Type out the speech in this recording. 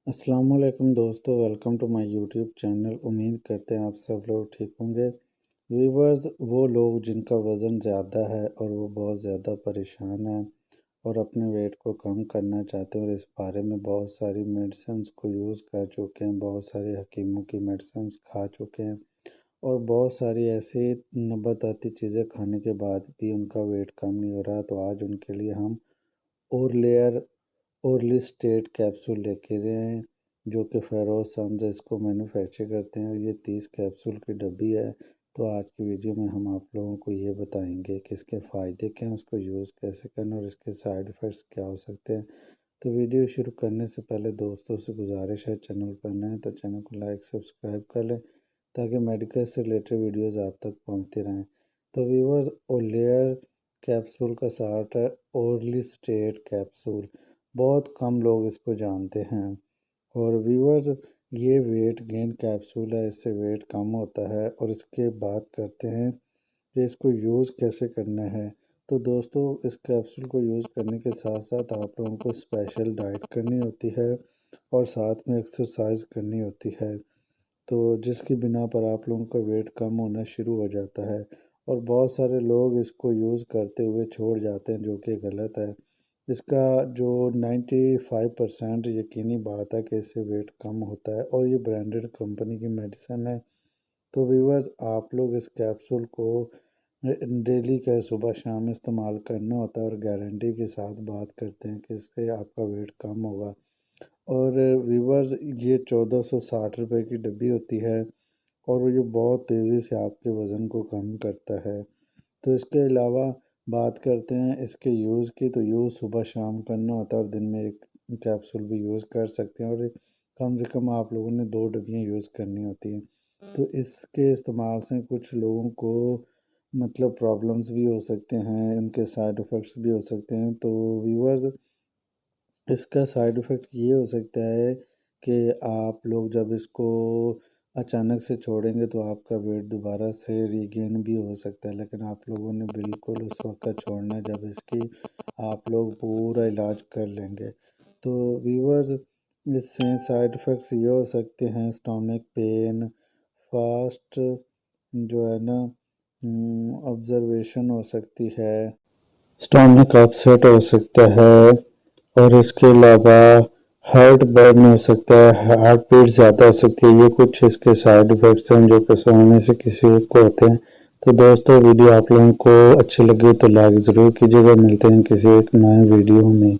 अस्सलाम वालेकुम दोस्तों, welcome to my YouTube channel. उम्मीद करते हैं आप सब लोग ठीक होंगे। व्यूवर्स, वो लोग जिनका वज़न ज़्यादा है और वो बहुत ज़्यादा परेशान हैं और अपने वेट को कम करना चाहते हैं और इस बारे में बहुत सारी मेडिसिन्स को यूज़ कर चुके हैं, बहुत सारे हकीमों की मेडिसिन्स खा चुके हैं और बहुत सारी ऐसी नबाताती चीज़ें खाने के बाद भी उनका वेट कम नहीं हो रहा। तो आज उनके लिए हम ओरलेयर ओरली स्टेट कैप्सूल लेके आए हैं, जो कि फेरोज सन्स इसको मैन्युफैक्चर करते हैं और ये 30 कैप्सूल की डब्बी है। तो आज की वीडियो में हम आप लोगों को ये बताएंगे कि इसके फ़ायदे क्या हैं, उसको यूज़ कैसे करना और इसके साइड इफ़ेक्ट्स क्या हो सकते हैं। तो वीडियो शुरू करने से पहले दोस्तों से गुजारिश है, चैनल पर नए हैं तो चैनल को लाइक सब्सक्राइब कर लें ताकि मेडिकल से रिलेटेड वीडियोज़ आप तक पहुँचती रहें। तो व्यूअर्स, ओलेयर कैप्सूल का शार्ट है ओरली स्टेट कैप्सूल। बहुत कम लोग इसको जानते हैं और व्यूअर्स, ये वेट गेन कैप्सूल है, इससे वेट कम होता है। और इसके बात करते हैं कि इसको यूज़ कैसे करना है। तो दोस्तों, इस कैप्सूल को यूज़ करने के साथ साथ आप लोगों को स्पेशल डाइट करनी होती है और साथ में एक्सरसाइज करनी होती है, तो जिसकी बिना पर आप लोगों का वेट कम होना शुरू हो जाता है। और बहुत सारे लोग इसको यूज़ करते हुए छोड़ जाते हैं, जो कि गलत है। इसका जो 95% यकीनी बात है कि इससे वेट कम होता है और ये ब्रांडेड कंपनी की मेडिसिन है। तो व्यूअर्स, आप लोग इस कैप्सूल को डेली का सुबह शाम इस्तेमाल करना होता है और गारंटी के साथ बात करते हैं कि इससे आपका वेट कम होगा। और व्यूअर्स, ये 1460 रुपये की डब्बी होती है और ये बहुत तेज़ी से आपके वज़न को कम करता है। तो इसके अलावा बात करते हैं इसके यूज़ की। तो यूज़ सुबह शाम करना होता है और दिन में एक कैप्सूल भी यूज़ कर सकते हैं और कम से कम आप लोगों ने 2 डब्बियाँ यूज़ करनी होती हैं। तो इसके इस्तेमाल से कुछ लोगों को मतलब प्रॉब्लम्स भी हो सकते हैं, उनके साइड इफ़ेक्ट्स भी हो सकते हैं। तो व्यूअर्स, इसका साइड इफ़ेक्ट ये हो सकता है कि आप लोग जब इसको अचानक से छोड़ेंगे तो आपका वेट दोबारा से रीगेन भी हो सकता है, लेकिन आप लोगों ने बिल्कुल उस वक्त छोड़ना है जब इसकी आप लोग पूरा इलाज कर लेंगे। तो व्यूअर्स, इससे साइड इफ़ेक्ट्स ये हो सकते हैं, स्टमक पेन, फास्ट जो है ना ऑब्जर्वेशन हो सकती है, स्टमक अपसेट हो सकता है और इसके अलावा हार्ट बर्न हो सकता है, हार्ट बीट ज़्यादा हो सकती है। ये कुछ इसके साइड इफ़ेक्ट्स हैं जो कि 100 में से किसी एक को होते हैं। तो दोस्तों, वीडियो आप लोगों को अच्छी लगी तो लाइक ज़रूर कीजिएगा। मिलते हैं किसी एक नए वीडियो में।